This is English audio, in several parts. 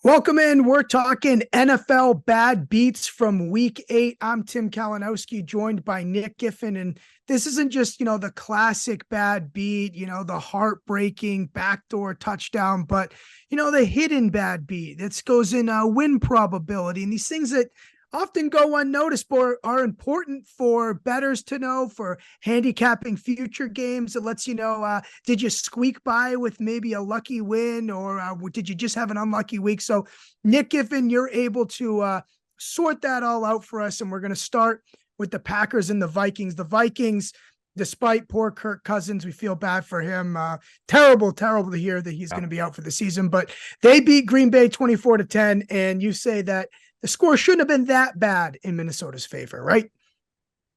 Welcome in. We're talking NFL bad beats from week 8. I'm Tim Kalinowski, joined by Nick Giffen. And this isn't just, the classic bad beat, the heartbreaking backdoor touchdown, but, the hidden bad beat that goes in win probability and these things that often go unnoticed but are important for bettors to know, for handicapping future games. It lets you know, did you squeak by with maybe a lucky win, or did you just have an unlucky week? So Nick Giffen, you're able to sort that all out for us. And we're going to start with the Packers and the Vikings. The Vikings, despite poor Kirk Cousins, we feel bad for him. Terrible to hear that he's going to be out for the season, but they beat Green Bay 24-10. And you say that the score shouldn't have been that bad in Minnesota's favor, right?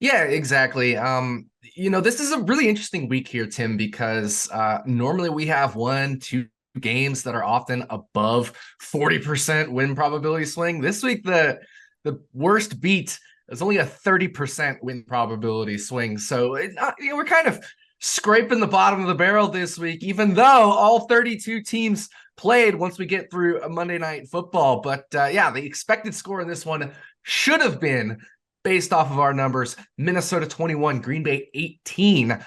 Yeah, exactly. This is a really interesting week here, Tim, because normally we have 1-2 games that are often above 40% win probability swing. This week, the worst beat is only a 30% win probability swing. So we're kind of scraping the bottom of the barrel this week, even though all 32 teams played once we get through a Monday Night Football. But the expected score in this one should have been, based off of our numbers, Minnesota 21, Green Bay 18.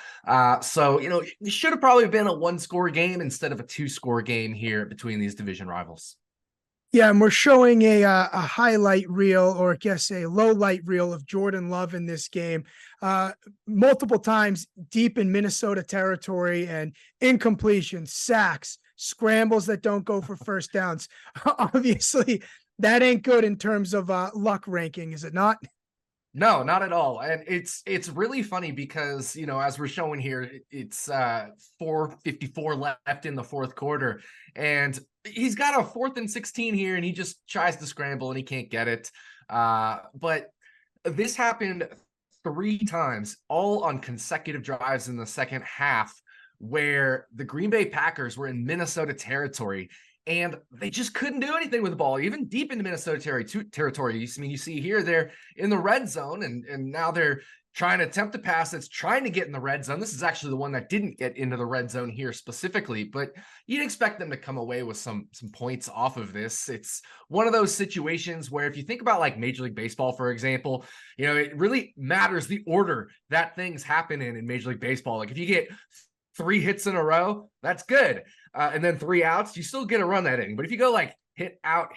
So it should have probably been a 1-score game instead of a 2-score game here between these division rivals. Yeah, and we're showing a highlight reel, or I guess a low light reel of Jordan Love in this game, multiple times deep in Minnesota territory, and incompletions, sacks, scrambles that don't go for first downs. Obviously, that ain't good in terms of luck ranking, is it not? No, not at all. And it's really funny because, as we're showing here, it's 4:54 left in the fourth quarter, and he's got a 4th and 16 here, and he just tries to scramble and he can't get it. But this happened 3 times, all on consecutive drives in the second half, where the Green Bay Packers were in Minnesota territory and they just couldn't do anything with the ball, even deep into Minnesota territory. I mean, you see here, they're in the red zone, and now they're trying to attempt a pass that's trying to get in the red zone. This is actually the one that didn't get into the red zone here specifically, but you'd expect them to come away with some points off of this. It's one of those situations where, if you think about like Major League Baseball, for example, it really matters the order that things happen in Major League Baseball. Like if you get 3 hits in a row, that's good. And then 3 outs, you still get a run that inning. But if you go like hit out,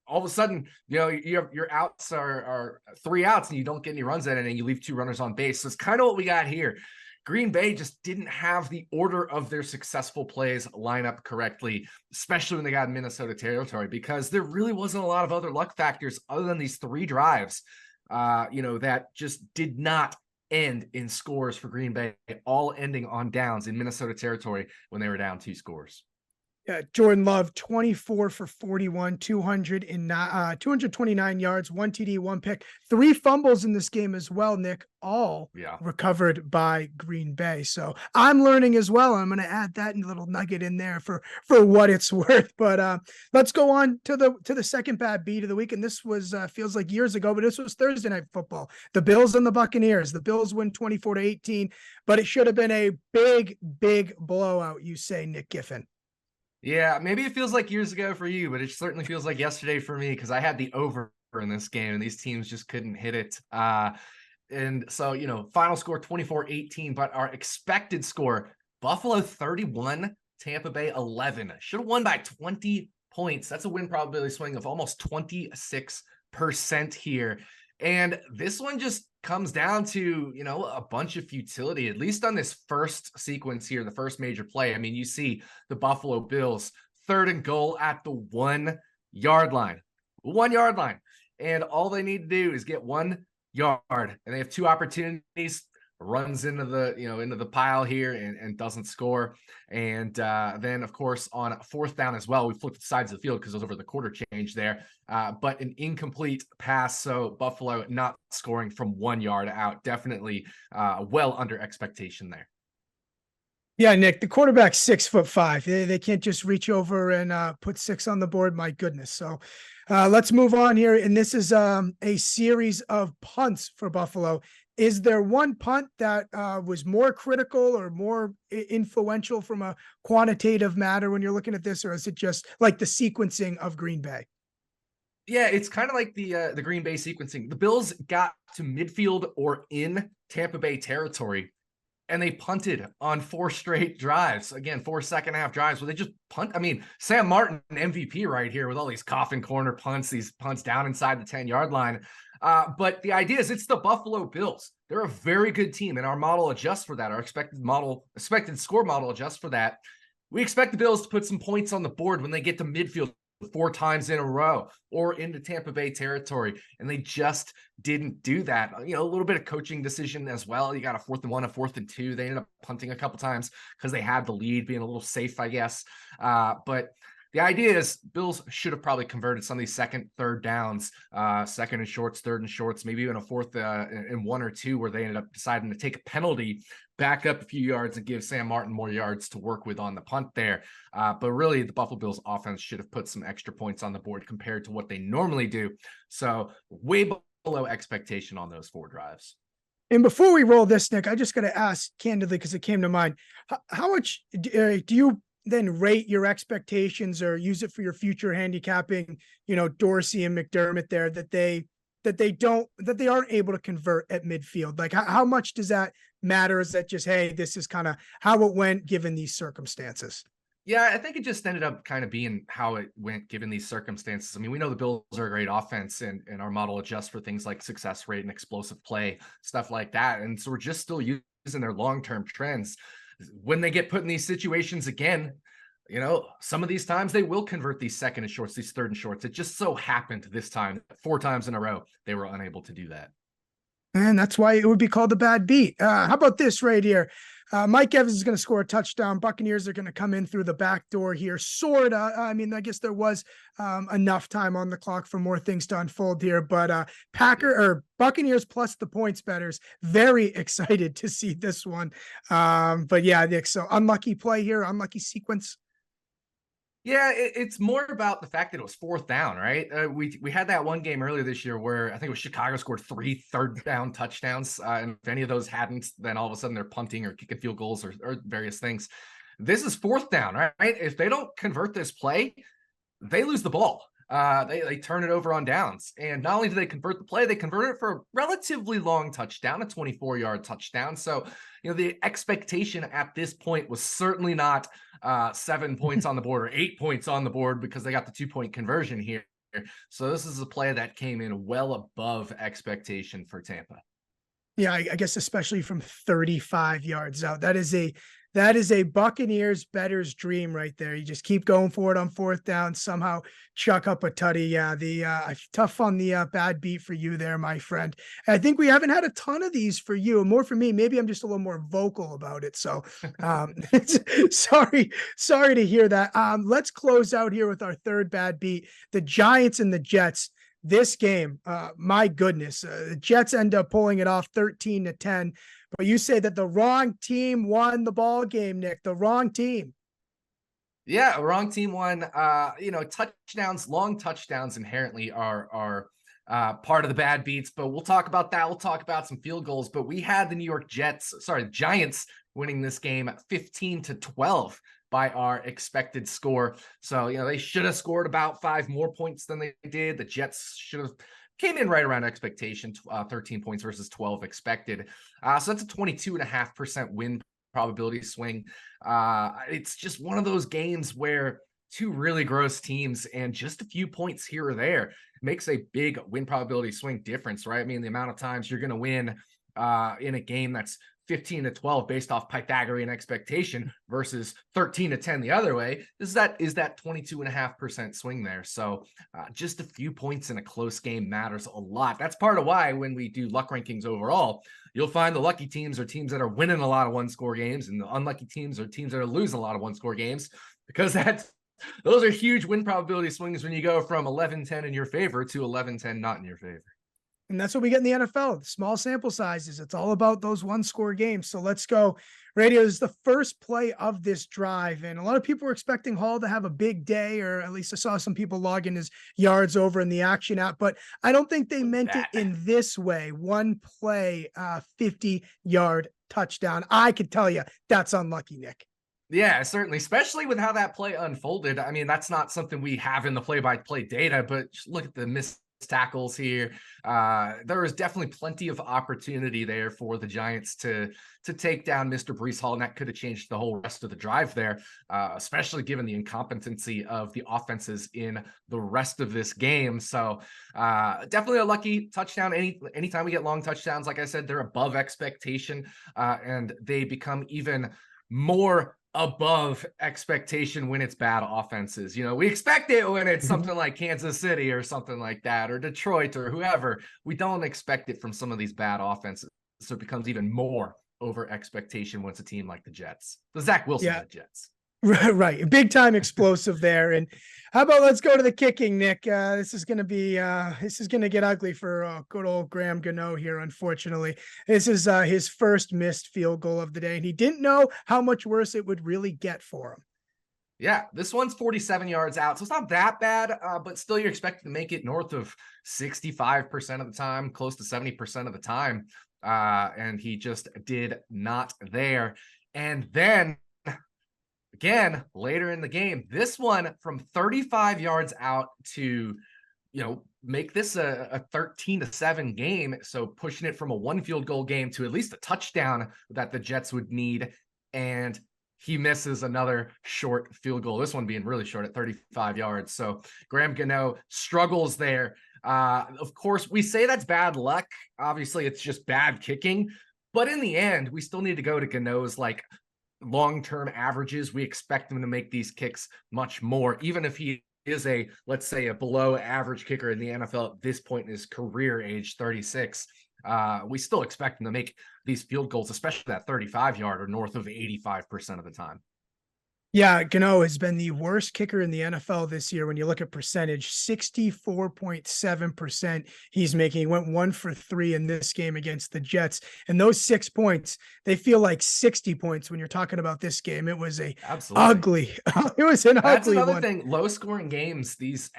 all of a sudden, your outs are 3 outs and you don't get any runs that inning, you leave 2 runners on base. So it's kind of what we got here. Green Bay just didn't have the order of their successful plays line up correctly, especially when they got in Minnesota territory, because there really wasn't a lot of other luck factors other than these 3 drives, that just did not end in scores for Green Bay, all ending on downs in Minnesota territory when they were down 2 scores. Yeah, Jordan Love, 24 for 41, 229 yards, 1 TD, 1 pick, 3 fumbles in this game as well, Nick, all recovered by Green Bay. So I'm learning as well. I'm going to add that little nugget in there for what it's worth. But let's go on to the second bad beat of the week. And this was feels like years ago, but this was Thursday Night Football. The Bills and the Buccaneers. The Bills win 24-18, but it should have been a big blowout, you say, Nick Giffen. Yeah, maybe it feels like years ago for you, but it certainly feels like yesterday for me, because I had the over in this game and these teams just couldn't hit it. And so, final score 24-18, but our expected score, Buffalo 31, Tampa Bay 11. Should have won by 20 points. That's a win probability swing of almost 26% here. And this one just comes down to, a bunch of futility, at least on this first sequence here, the first major play. I mean, you see the Buffalo Bills 3rd and goal at the 1-yard line. 1-yard line. And all they need to do is get 1 yard. And they have 2 opportunities. Runs into the pile here and doesn't score. And then, of course, on 4th down as well, we flipped the sides of the field because it was over the quarter change there. But an incomplete pass. So Buffalo not scoring from 1 yard out. Definitely well under expectation there. Yeah, Nick, the quarterback's 6'5". They can't just reach over and put 6 on the board. My goodness. So let's move on here. And this is a series of punts for Buffalo. Is there one punt that was more critical or more influential from a quantitative matter when you're looking at this, or is it just like the sequencing of Green Bay? Yeah, it's kind of like the Green Bay sequencing. The Bills got to midfield or in Tampa Bay territory, and they punted on 4 straight drives. Again, 4 second-half drives where they just punt. I mean, Sam Martin, MVP right here with all these coffin corner punts, these punts down inside the 10-yard line. But the idea is it's the Buffalo Bills. They're a very good team, and our model adjusts for that. Our expected score model adjusts for that. We expect the Bills to put some points on the board when they get to midfield 4 times in a row or into Tampa Bay territory. And they just didn't do that. You know, a little bit of coaching decision as well. You got a 4th and 1, a 4th and 2. They ended up punting a couple times because they had the lead, being a little safe, I guess. But the idea is Bills should have probably converted some of these 2nd, 3rd downs, 2nd and shorts, 3rd and shorts, maybe even a 4th and 1 or 2 where they ended up deciding to take a penalty, back up a few yards and give Sam Martin more yards to work with on the punt there. But really, the Buffalo Bills offense should have put some extra points on the board compared to what they normally do. So way below expectation on those 4 drives. And before we roll this, Nick, I just got to ask candidly, because it came to mind, how much do you then rate your expectations or use it for your future handicapping, you know, Dorsey and McDermott there, that they aren't able to convert at midfield? Like how much does that matter? Is that just, hey, this is kind of how it went given these circumstances? Yeah, I think it just ended up kind of being how it went given these circumstances. I mean, we know the Bills are a great offense, and our model adjusts for things like success rate and explosive play, stuff like that. And so we're just still using their long-term trends. When they get put in these situations again, you know, some of these times they will convert these 2nd and shorts, these 3rd and shorts. It just so happened this time, 4 times in a row, they were unable to do that. And that's why it would be called a bad beat. How about this right here? Mike Evans is going to score a touchdown. Buccaneers are going to come in through the back door here. Sorta. I mean, I guess there was enough time on the clock for more things to unfold here, but Buccaneers plus the points bettors, very excited to see this one. But yeah, Nick, so unlucky play here, unlucky sequence. Yeah, it's more about the fact that it was 4th down, right? We had that one game earlier this year where I think it was Chicago scored 3 third down touchdowns. And if any of those hadn't, then all of a sudden they're punting or kicking field goals or various things. This is 4th down, right? If they don't convert this play, they lose the ball. They turn it over on downs. And not only do they convert the play, they convert it for a relatively long touchdown, a 24-yard touchdown. So, you know, the expectation at this point was certainly not 7 points on the board or 8 points on the board because they got the 2-point conversion here. So this is a play that came in well above expectation for Tampa. Yeah, I guess especially from 35 yards out. That is a Buccaneers bettor's dream right there. You just keep going for it on 4th down, somehow chuck up a tutty. Yeah, tough on the bad beat for you there, my friend. I think we haven't had a ton of these for you, more for me. Maybe I'm just a little more vocal about it. So sorry to hear that. Let's close out here with our 3rd bad beat, the Giants and the Jets. This game, my goodness, the Jets end up pulling it off 13-10. But you say that the wrong team won the ball game, Nick. The wrong team. Yeah, wrong team won. You know, touchdowns, long touchdowns inherently are part of the bad beats, but we'll talk about that. We'll talk about some field goals. But we had the Giants winning this game 15-12 by our expected score. So, you know, they should have scored about 5 more points than they did. The Jets should have came in right around expectation, 13 points versus 12 expected. So that's a 22.5% win probability swing. It's just one of those games where 2 really gross teams and just a few points here or there makes a big win probability swing difference, right? I mean, the amount of times you're going to win in a game that's 15-12 based off Pythagorean expectation versus 13-10 the other way is that 22.5% swing there. So just a few points in a close game matters a lot. That's part of why when we do luck rankings overall, you'll find the lucky teams are teams that are winning a lot of 1-score games, and the unlucky teams are teams that are losing a lot of 1-score games, because those are huge win probability swings when you go from 11-10 in your favor to 11-10 not in your favor. And that's what we get in the NFL, small sample sizes. It's all about those 1-score games. So let's go Radio is the first play of this drive, and a lot of people were expecting Hall to have a big day, or at least I saw some people logging his yards over in the Action app, but I don't think they meant it in this way. One play, 50-yard touchdown. I could tell you that's unlucky, Nick. Yeah, certainly, especially with how that play unfolded. I mean, that's not something we have in the play-by-play data, but just look at the missed tackles here. There was definitely plenty of opportunity there for the Giants to take down Mr. Breece Hall, and that could have changed the whole rest of the drive there, especially given the incompetency of the offenses in the rest of this game. So definitely a lucky touchdown. Anytime we get long touchdowns, like I said, they're above expectation, and they become even more above expectation when it's bad offenses. You know, we expect it when it's something like Kansas City or something like that, or Detroit or whoever. We don't expect it from some of these bad offenses. So it becomes even more over expectation when it's a team like the Jets. The Zach Wilson of the Jets. Right. Big time explosive there. And how about let's go to the kicking, Nick? This is going to get ugly for good old Graham Gano here. Unfortunately, this is his first missed field goal of the day, and he didn't know how much worse it would really get for him. Yeah, this one's 47 yards out, so it's not that bad, but still you're expected to make it north of 65% of the time, close to 70% of the time, and he just did not there. And then again, later in the game, this one from 35 yards out to, make this a 13-7 game. So pushing it from a 1 field goal game to at least a touchdown that the Jets would need. And he misses another short field goal. This one being really short at 35 yards. So Graham Gano struggles there. Of course, we say that's bad luck. Obviously, it's just bad kicking. But in the end, we still need to go to Gano's long-term averages. We expect him to make these kicks much more, even if he is let's say a below average kicker in the NFL at this point in his career, age 36. We still expect him to make these field goals, especially that 35-yard or north of 85% of the time. Yeah, Gano has been the worst kicker in the NFL this year. When you look at percentage, 64.7% he's making. He went 1 for 3 in this game against the Jets. And those 6 points, they feel like 60 points when you're talking about this game. It was ugly. It was an That's ugly another one. thing. Low scoring games, these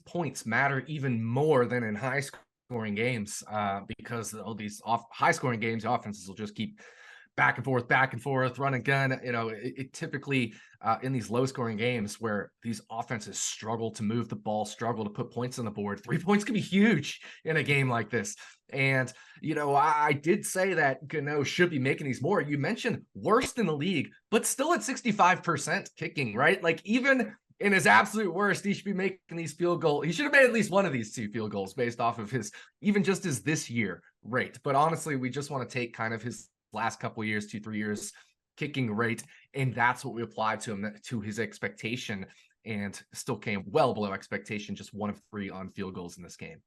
points matter even more than in high scoring games, because these high scoring games, the offenses will just keep back and forth, run and gun. It typically in these low scoring games where these offenses struggle to move the ball, struggle to put points on the board. 3 points can be huge in a game like this. And, I did say that Gano should be making these more. You mentioned worst in the league, but still at 65% kicking, right? Like even in his absolute worst, he should be making these field goals. He should have made at least one of these 2 field goals based off of his, even just his this year rate. But honestly, we just want to take kind of his last couple of years, 2-3 years kicking rate, and that's what we applied to him, to his expectation, and still came well below expectation, just 1 of 3 on field goals in this game.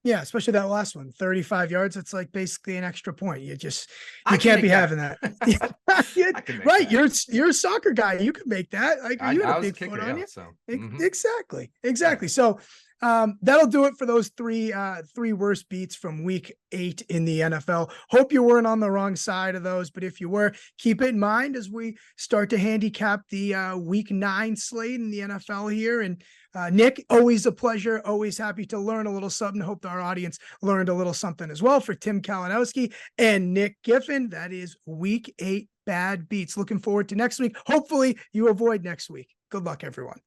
Yeah, especially that last one, 35 yards. It's like basically an extra point. You can't be having that. Right. That. You're a soccer guy. You can make that. You had a big foot on you. So. Exactly. Yeah. So that'll do it for those three worst beats from week 8 in the NFL. Hope you weren't on the wrong side of those, but if you were, keep it in mind as we start to handicap the week 9 slate in the NFL here. And Nick, always a pleasure. Always happy to learn a little something. Hope our audience learned a little something as well. For Tim Kalinowski and Nick Giffen, that is week 8 bad beats. Looking forward to next week. Hopefully you avoid next week. Good luck, everyone.